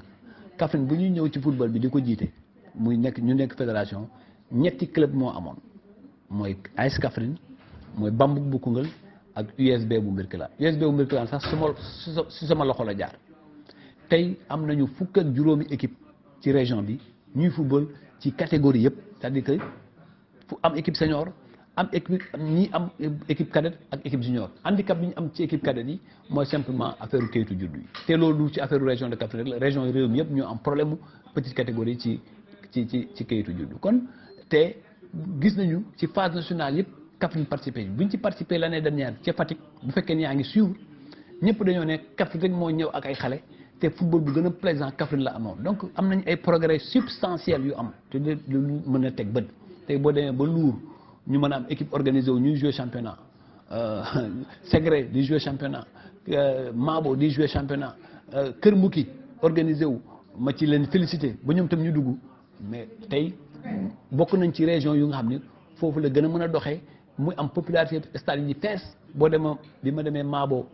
Kaffrine bu ñuy ñëw ci football bi di ko jiite muy nekk ñu nekk fédération ñetti club moo amoon mooy AS Kaffrine mooy Bambuk bu Koungheul ak USB bu Mbirkilaan sax si sama loxo la jaar tey am nañu fukk ak juróomi équipe ci région bi ñuy football ci catégorie yëpp c'est-à-dire que fu am équipe senior am équipe cadette ak équipe junior handicap bi ñu am ci équipe cadette yi mooy simplement affaire kayitu juddu yi te loolu ci affaire région de Kaffrine rek la région yi réew mi yëpp ñoo am problème mu petite catégorie ci kayitu juddu kon te gis nañu ci phase nationale yëpp Kaffrine participé bu ñu ci participé l'année dernière ca Fatick bu fekkee ni yaa ngi suivre ñëpp dañoo ne Kaffrine rek moo ñëw ak ay xale te football bu gën a plaisant Kaffrine la amoon donc am nañu ay progrès substantiels yu am te lu mën a teg bët tey boo demee ba Lour ñu mën a am équipe organisée wu ñuy jouer championnat Segré di jouer championnat Mabo di jouer championnat Kër Mbuki organisé wu ma ci leen félicité ba ñoom tam ñu dugg mais tey bokk nañ ci région yu nga xam ni foofu la gën a mën a doxee muy am popularité stade yi fees boo demee bi ma demee Mabo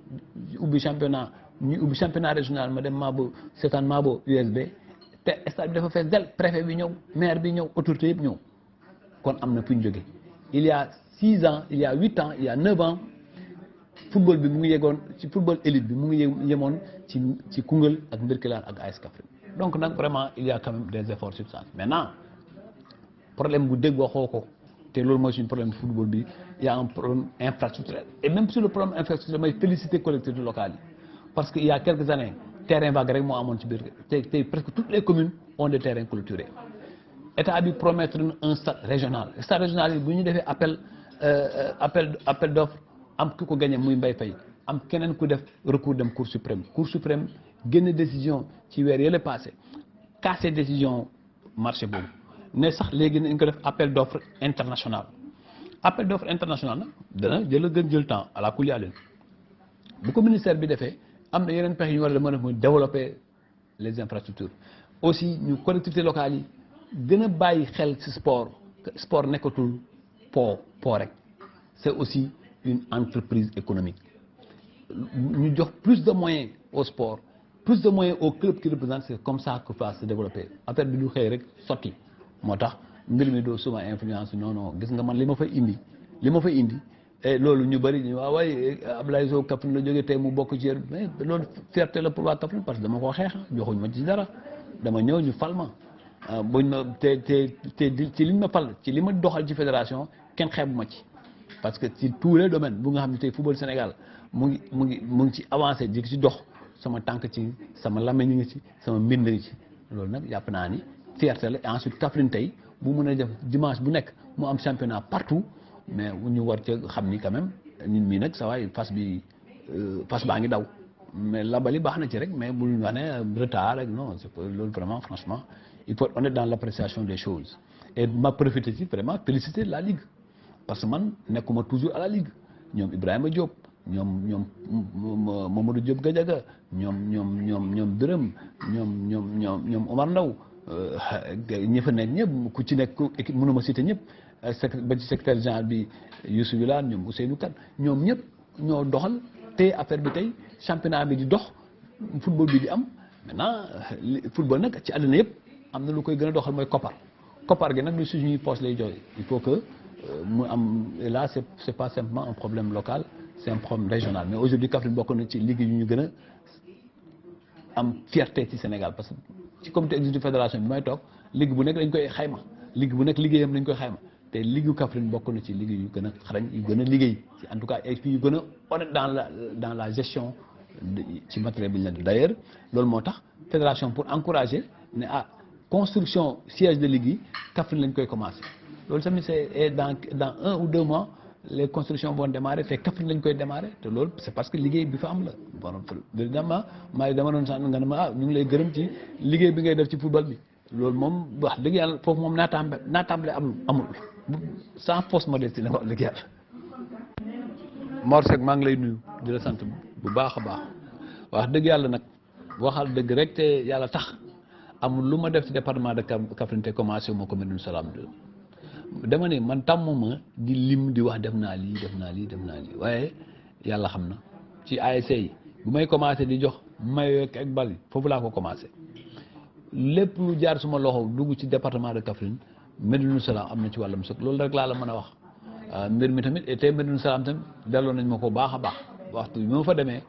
ubbi championnat ñu ubbi championnat régional ma dem Mabo seetaan Mabo USB te stade bi dafa fees del préfet bi ñëw maire bi ñëw autorité yëpp ñëw kon am na fu ñu jógee il y a 6 ans il y a 8 ans il y a 9 ans football bi mu ngi yegoon ci football élite bi mu ngi yemoon ci Koungheul ak Mbirkilaan ak AS Kaffrine donc nag vraiment il y a quand même des efforts substantiels maintenant problème bu dégg waxoo ko te loolu mooy suñu problème football bi il y a un problème infrastructurel et même sur le problème infrastructurel may féliciter collectivités locales yi parce que il y a quelques années terrain vague rek moo amoon ci biir tey presque toutes les communes ont des terrains clôturés état bi promettre un stade régional yi bu ñu defee appel d'offre am ku ko gagné muy Mbaye Faye am keneen ku def recours dem cour suprême génn décision ci weer yële passé cassé décision marché boobu ne sax léegi nañ ko def appel d'offre international nag dana jël temps à la kuliyalin bu ko ministère bi defee am na yeneen pexe yu ñu war a mën a muy développer les infrastructures aussi ñu collectivités locales yi gën a bàyyi xel ci sport nekkatul po rek c'est aussi une entreprise économique ñu jox plus de moyens au sport plus de moyens aux clubs qui représentent c'est comme ça que va se développer affaire bi du xëy rek sotti moo tax mbir mi doo souvent influence non gis nga man li ma fay indi et loolu ñu bëri ñu waaw waaye Ablaye Sow Kaffrine la jógee tey mu bokk ci mais loolu fierté la pour waa Kaffrine parce que dama ko xeex joxuñ ma ci dara dama ñëw ñu fal ma buñ ma te ci liñ ma fal ci li ma doxal ci fédération kenn xeebu ma ci parce que ci tous les domaines bu nga xam ne tey football Sénégal mu ngi ci avancé di ci dox sama tànk ci sama làmmiñ ngi ci sama mbind ngi ci loolu nag jàpp naa ni fierté la et ensuite Kaffrine tey bu mën a def dimanche bu nekk mu am championnat partout mais ñu war ca xam ni quand même ñun mii nag sa waay fas baa ngi daw mais labali baax na ci rek mais bul wax ne retard rek non c'est pas loolu vraiment franchement il faut être honnête dans l'appréciation des choses et ma profité ci vraiment féliciter la Ligue parce que man nekkuma toujours à la Ligue ñoom Ibrahima Diop ñoom Mamadou Diop Gadiaga ñoom Dërëm ñoom Omar Ndaw ñi fa nekk ñëpp ku ci nekk équipe mënuma citer ñëpp ba ci secrétaire général bi Youssou Wilane ñoom Ousseynou Kane ñoom ñëpp ñoo doxal te affaire bi tey championnat bi di dox football bi di am maintenant football nag ci àddina yëpp am na lu koy gën a doxal mooy koppar gi nag lu suñuy poche lay joxe il faut que mu am et là c'est pas simplement un problème local c'est un problème régional mais aujourd'hui Kaffrine bokk na ci ligue yu ñu gën a am fierté ci Sénégal parce que ci comité exécutif fédération bi may toog ligue bu nekk dañ koy xayma ligue bu nekk liggéeyam dañ koy xayma te ligue Kaffrine bokk na ci ligue yu gën a xarañ yu gën a liggéey ci en tout cas et puis yu gën a honnête dans la gestion ci matériel bi ñu leen d'ailleurs loolu moo tax fédération pour encourager ne construction siège de ligue yi Kaffrine lañ koy commencer loolu tamit c'est dans 1 ou 2 mois les constructions vont démarrer te Kaffrine lañ koy démarrer te loolu c'est parce que liggéey bi fa am la bon évidemment maa dama doon sant nga ne ma ñu ngi lay gërëm ci liggéey bi ngay def ci football bi loolu moom wax dëgg yàlla foofu moom naataamle amul sans fausse modestie la wax dëgg yàlla. Mor Seck maa ngi lay nuyu di la sant bu baax a baax wax dëgg yàlla nag waxal dëgg rek te yàlla tax amul lu ma def ci département de Kaffrine te commencé moo ko Médina Salaam dama ne man tàmmuma di lim di wax def naa lii waaye yàlla xam na ci ASC yi bu may commencé di jox mayo ak bal foofu laa ko commencé lépp lu jaar suma loxo dugg ci département de Kaffrine Médina Salaam am na ci wàllam sëkk loolu rek laa la mën a wax mbir mi tamit et Médina Salaam tamit delloo nañ ma ko baax a baax waxtu bi ma fa demee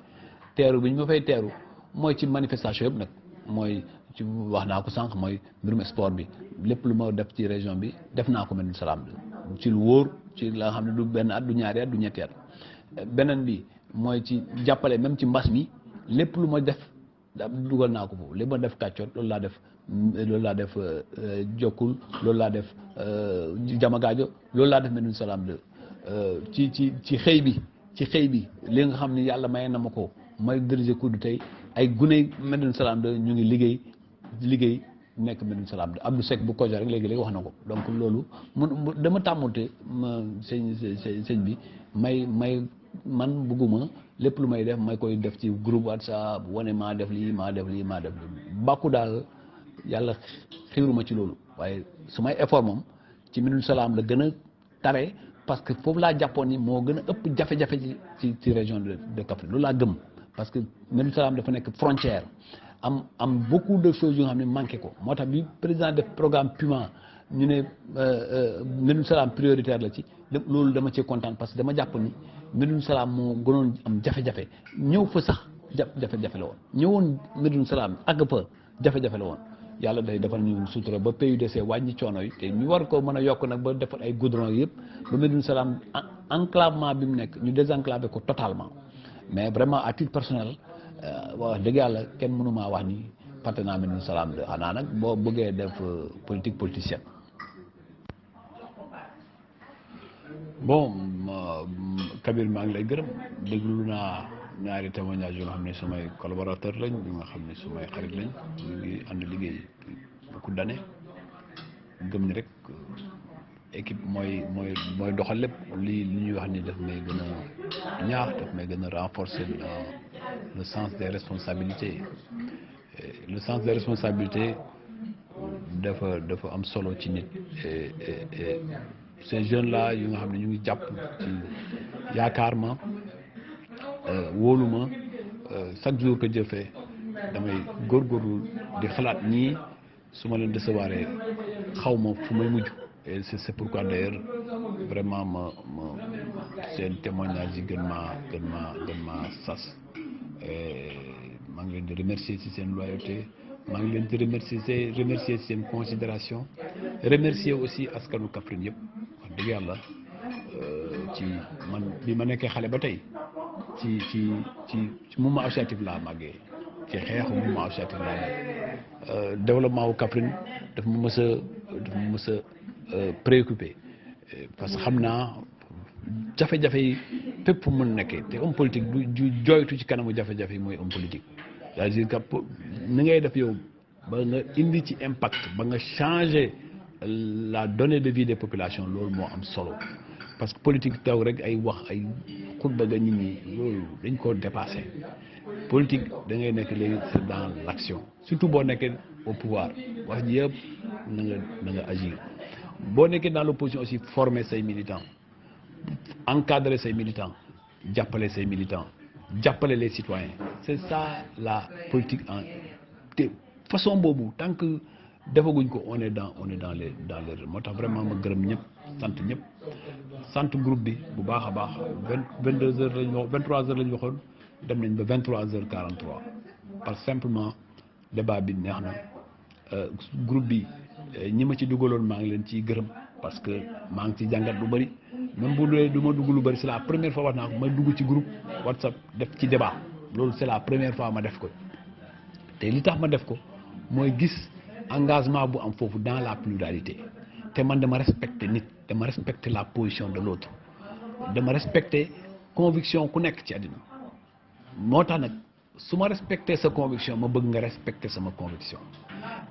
teeru bi ñu ma fay teeru mooy ci manifestation yëpp nag mooy ci wax naa ko sànq mooy mbirum sport bi lépp lu ma def ci région bi def naa ko Médina Salaam ci lu wóor ci la nga xam ne du benn at du ñaari at du ñetti at beneen bi mooy ci jàppale même ci mbas mi lépp lu ma def dugal naa ko foofu li ma def Kàccoor loolu laa def Jokkul loolu laa def Jamagaajo loolu laa def Médina Salaam ci xëy bi li nga xam ne yàlla maye na ma ko may diriger kudd tey ay gune Médina Salaam ñu ngi liggéey nekk Médina Salaam Abdou Seck bu Koja rek léegi wax na ko donc loolu dama tàmmute sëñ bi may man bugguma lépp lu may def may koy def ci groupe WhatsApp wane maa def lii bàkku daal yàlla xiiruma ci loolu waaye su may effort moom ci Médina Salaam la gën a tare parce que foofu laa jàppoon ni moo gën a ëpp jafe-jafe ci région de Kaffrine loolu laa gëm parce que Médina Salaam dafa nekk frontière am beaucoup de choses yu nga xam ne manqué ko moo tax bi président def programme Puma ñu ne Médina Salaam prioritaire la ci loolu dama cee kontaan parce que dama jàpp ni Médina Salaam moo gënoon am jafe-jafe ñëw fa sax jafe-jafe la woon ñëwoon Médina Salaam àgg fa jafe-jafe la woon yàlla day defal ñu sutura ba PUDC wàññi coono yi te ñu war ko mën a yokk nag ba defal ay goudron yëpp ba Médina Salaam enclavement bi mu nekk ñu désenclavé ko totalement mais vraiment à titre personnel wax dëgg yàlla kenn mënu maa wax ni fàtte naa Médina Salaam de xanaa nag boo bëggee def politique politicienne. bon Kabir maa ngi lay gërëm déglu naa ñaari témoignage yu nga xam ne sumay collaborateur lañ yu nga xam ne sumay xarit lañ ñu ngi ànd liggéey beaucoup d'années gëm ni rek équipe mooy doxal lépp li ñuy wax ni daf may gën a ñaax daf may gën a renforcer le sens des responsabilités le sens des responsabilités dafa am solo ci nit et ces jeunes là yu nga xam ne ñu ngi jàpp ci yaakaar ma wóolu ma chaque jour que Dieu fait damay góorgóorlu di xalaat ñii su ma leen recevoir xaw ma fu may mujj et c'est pourquoi d'ailleurs vraiment ma seen témoignage yi gën ma sas maa ngi leen di remercier ci seen loyauté maa ngi leen di remercier ci seen considération remercier aussi askanu Kaffrine yëpp wax dëgg yàlla ci man bi ma nekkee xale ba tey ci mouvement associatif laa màggee ci xeexu mouvement associatif laa nekk développement wu Kaffrine daf ma mës a préoccupé parce que xam naa jafe-jafe yi fépp fu mën nekkee te homme politique du jooytu ci kanamu jafe-jafe yi mooy homme politique c'est-à-dire que ni ngay def yow ba nga indi ci impact ba nga changer la donnée de vie des populations loolu moo am solo parce que politique taw rek ay wax ay xutba ga nit ñi loolu dañ koo dépassé politique da ngay nekk léegi c'est dans l'action surtout boo nekkee au pouvoir wax ji yëpp na nga agir boo nekkee dans l'opposition aussi former say militants encadrer say militants jàppale say militants jàppale les citoyens c'est ça la politique en te façon boobu tant que defaguñ ko on est dans les moo tax vraiment ma gërëm ñëpp sant groupe bi bu baax a baax 22 heures lañ wax 23 heures lañ waxoon dem nañ ba 23h43 parce que simplement débat bi neex na groupe bi ñi ma ci dugaloon maa ngi leen ciy gërëm parce que maa ngi ci jàngat lu bëri même bu dee du ma dugg lu bëri c'est la première fois wax naa ko ma dugg ci groupe WhatsApp def ci débat loolu c'est la première fois ma def ko te li tax ma def ko mooy gis engagement bu am foofu dans la pluralité te man dama respecter nit dama respecter la position de l'autre dama respecter conviction ku nekk ci àddina moo tax nag su ma respecter sa conviction ma bëgg nga respecter sama conviction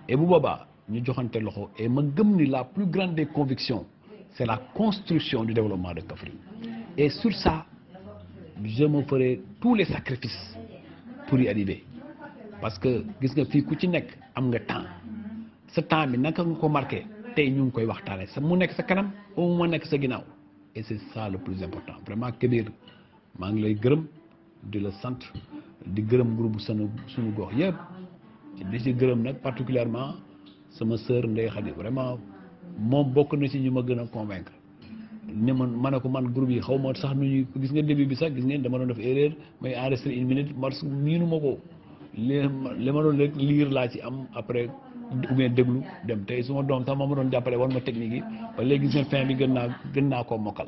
et bu boobaa ñu joxante loxo et ma gëm ni la plus grande des convictions c'est la construction du développement de Kaffrine et sur ça je me ferai tous les sacrifices pour y arriver parce que gis nga fii ku ci nekk am nga temps sa temps bi naka nga ko marqué tey ñu ngi koy waxtaane sa mu nekk sa kanam au mu nekk sa ginnaaw et c'est ça le plus important vraiment Kébir maa ngi lay gërëm di la sant di gërëm groupe suñu gox yëpp di ci gërëm nag particulièrement sama sœur Ndeye Khady vraiment moom bokk na ci ñu ma gën a convaincre ne ma ne ko man groupe yi xaw ma sax nu ñuy gis nga début bi sax gis ngeen dama doon def erreur may enregistrer une minute parce que miinu ma ko li ma doon rek lire laa ci am après ou bien déglu dem tey suma doom sax ma doon jàppale war ma technique yi ba léegi gis nga fin bi gën naa koo mokkal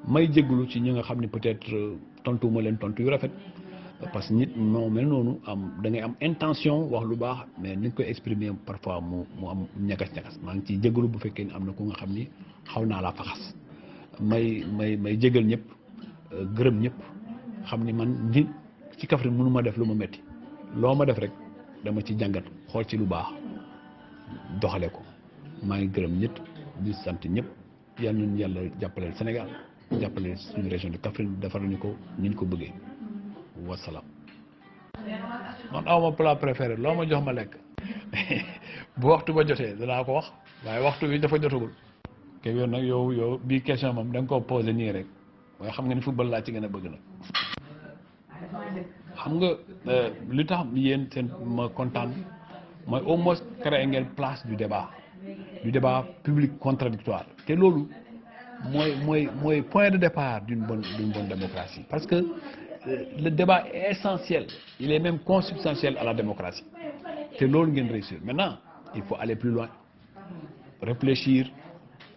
may jégalu ci ñi nga xam ne peut-être tontu ma leen tontu yu rafet parce que nit moo mel noonu da ngay am intention wax lu baax mais ni nga koy exprimer parfois mu am ñagas-ñagas maa ngi ciy jégalu bu fekkee ni am na ku nga xam ni xaw naa laa faxas may jégal ñëpp gërëm ñëpp xam ni man nit ci Kaffrine mënu ma def lu ma metti loo ma def rek dama ci jàngat xool ci lu baax doxale ko maa ngi gërëm ñëpp di sant ñëpp yal nañu yàlla jàppaleel Sénégal jàppale suñu région de Kaffrine defaral ñu ko ni ñu ko bëggee wasalaam. man awma plat préféré loo ma jox ma lekk bu waxtu ba jotee danaa ko wax waaye waxtu bi dafa jotagul. te yow nag yow bii question moom da nga koo posé nii rek waaye xam nga ni football laa ci gën a bëgg nag. xam nga li tax yéen seen ma kontaan mooy au moins créer ngeen place du débat public contradictoire te loolu mooy point de départ d'une bonne démocratie parce que le débat est essentiel il est même consubstantiel à la démocratie te loolu ngeen réussir maintenant il faut aller plus loin réfléchir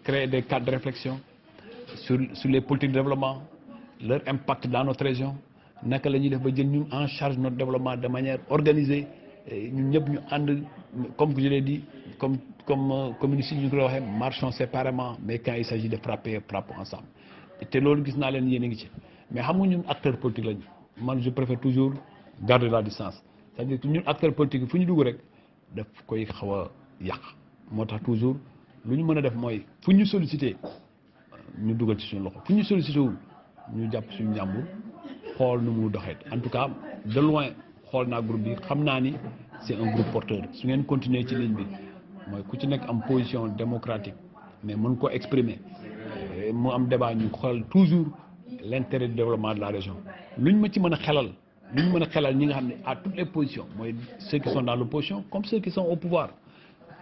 créer des cadres de réflexion sur les politiques de développement leur impact dans notre région naka la ñuy def ba jël ñun en charge notre développement de manière organisée ñun ñëpp ñu ànd comme je l'ai dit comme communistes ñu ko waxee marchons séparément mais quand il s'agit de frapper frappons ensemble te loolu gis naa leen yéen a ngi ci mais xam nga ñun acteurs politiques lañu man je préfère toujours garder la distance c'est-à-dire que ñun acteurs politiques fu ñu dugg rek daf koy xaw a yàq moo tax toujours lu ñu mën a def mooy fu ñu sollicité ñu dugal ci suñu loxo fu ñu sollicité wul ñu jàpp suñu njàmbur xool nu mu doxee en tout cas de loin xool naa groupe bi xam naa ni c'est un groupe porteur su ngeen continuer ci ligne bi mooy ku ci nekk am position démocratique mais mën ko exprimer mu am débat ñu xool toujours l'intérêt du développement de la région lu ñu ma ci mën a xelal ñi nga xam ne à toutes les positions mooy ceux qui sont dans l'opposition comme ceux qui sont au pouvoir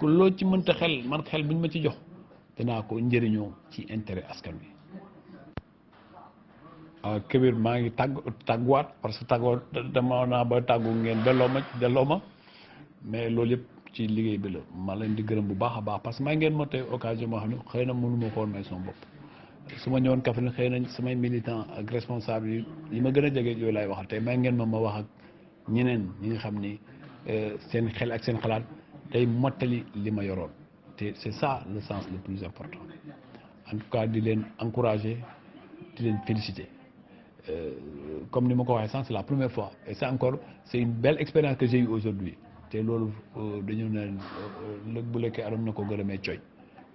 que loo ci mënta xel bu ñu ma ci jox danaa ko njëriñoo ci intérêt askan wi. Kébir maa ngi tàgguwaat parce que tàggoo dama naa ba tàggu ngeen delloo ma mais loolu yëpp ci liggéey bi la ma leen di gërëm bu baax a baax parce que may ngeen ma tey occasion moo xam ne xëy na mënu ma ko woon may sama bopp su ma ñëwoon Kaffrine xëy na samay militant ak responsable yi ma gën a jege yooyu laay waxal tey may ngeen ma wax ak ñeneen ñi nga xam ni seen xel ak seen xalaat day mottali li ma yoroon te c'est ça le sens le plus important en tout cas di leen encourager di leen féliciter comme ni ma ko waxee sànq c'est la première fois et c'est une belle expérience que j'ai eue aujourd'hui te loolu dañu ne bu lekkee aram na ko gërëmee coy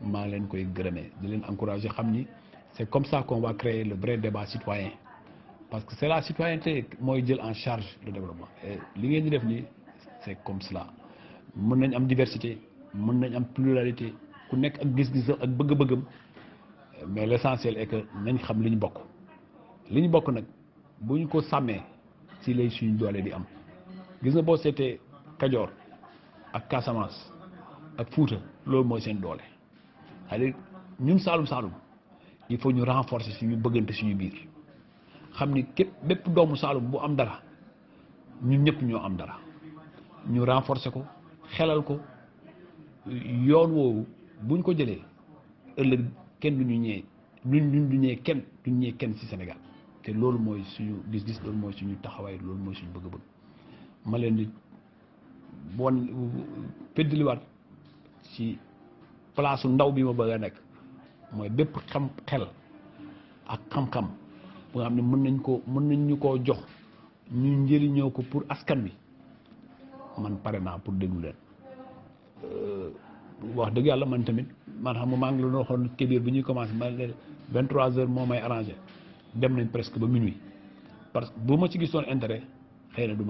maa leen koy gërëmee di leen encourager xam ni c'est comme ça qu'on va créer le vrai débat citoyen parce que c'est la citoyenneté mooy jël en charge le développement et li ngeen di def nii c'est comme cela mën nañ am diversité mën nañ am pluralité ku nekk ak gis-gisam ak bëgg-bëggam mais l'essentiel est que nañ xam li ñu bokk li ñu bokk nag bu ñu ko sàmmee si lay suñu doole di am gis nga boo seetee Kajoor ak Casamance ak Fuuta loolu mooy seen doole c'est-à-dire ñun Saalum il faut ñu renforcer suñu bëggante suñu biir xam ni bépp doomu Saalum bu am dara ñun ñëpp ñoo am dara ñu renforcer ko xelal ko yoon woowu buñ ko jëlee ëllëg kenn du ñu ñëwee ñun du ñëwee kenn ci Sénégal te loolu mooy suñu gis-gis loolu mooy suñu taxawaay loolu mooy suñu bëgg-bëgg ma leen di feddaliwaat ci place ndaw bi ma bëgg a nekk mooy bépp xel ak xam-xam bu nga xam ne mën nañ ñu koo jox ñu njëriñoo ko pour askan bi man pare naa pour déglu leen wax dëgg yàlla man tamit man xam nga maa ngi la waxoon Kébir bi ñuy commencé ma ne 23h moo may arrangé dem nañ presque ba minuit parce que bu ma ci gisoon intérêt xëy na du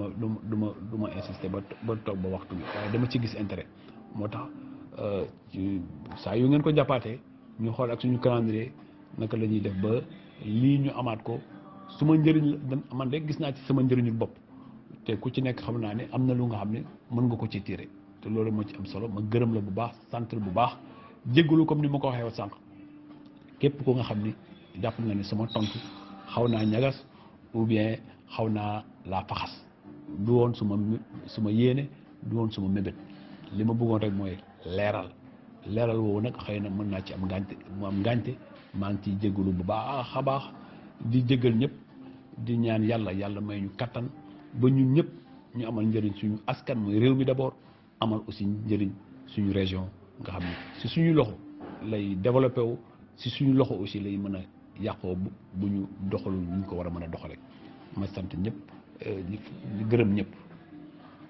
ma insister ba toog ba waxtu bi waaye dama ci gis intérêt moo tax saa yu ngeen ko jàppaatee ñu xool ak suñu calendrier naka la ñuy def ba lii ñu amaat ko suma njëriñ la man de gis naa ci sama njëriñu bopp te ku ci nekk xam naa ne am na lu nga xam ne mën nga ko ci tirer te loolu moo ci am solo ma gërëm la bu baax sant la bu baax jéggalu comme ni ma ko waxee woon sànq képp ko nga xam ni jàpp nga ni sama tontu xaw naa ñagas ou bien xaw naa laa faxas du woon suma yéene du woon suma mébét li ma bëggoon rek mooy leeral woowu nag xëy na mën naa ci am ngànte maa ngi ciy jéggalu bu baax a baax di jéggal ñëpp di ñaan yàlla may ñu kattan ba ñun ñëpp ñu amal njëriñ suñu askan mooy réew mi d'abord amal aussi njëriñ suñu région nga xam ne si suñu loxo lay développé wu si suñu loxo aussi lay mën a yàqoo bu ñu doxalul ñu ko war a mën a doxale ma sant ñëpp di gërëm ñëpp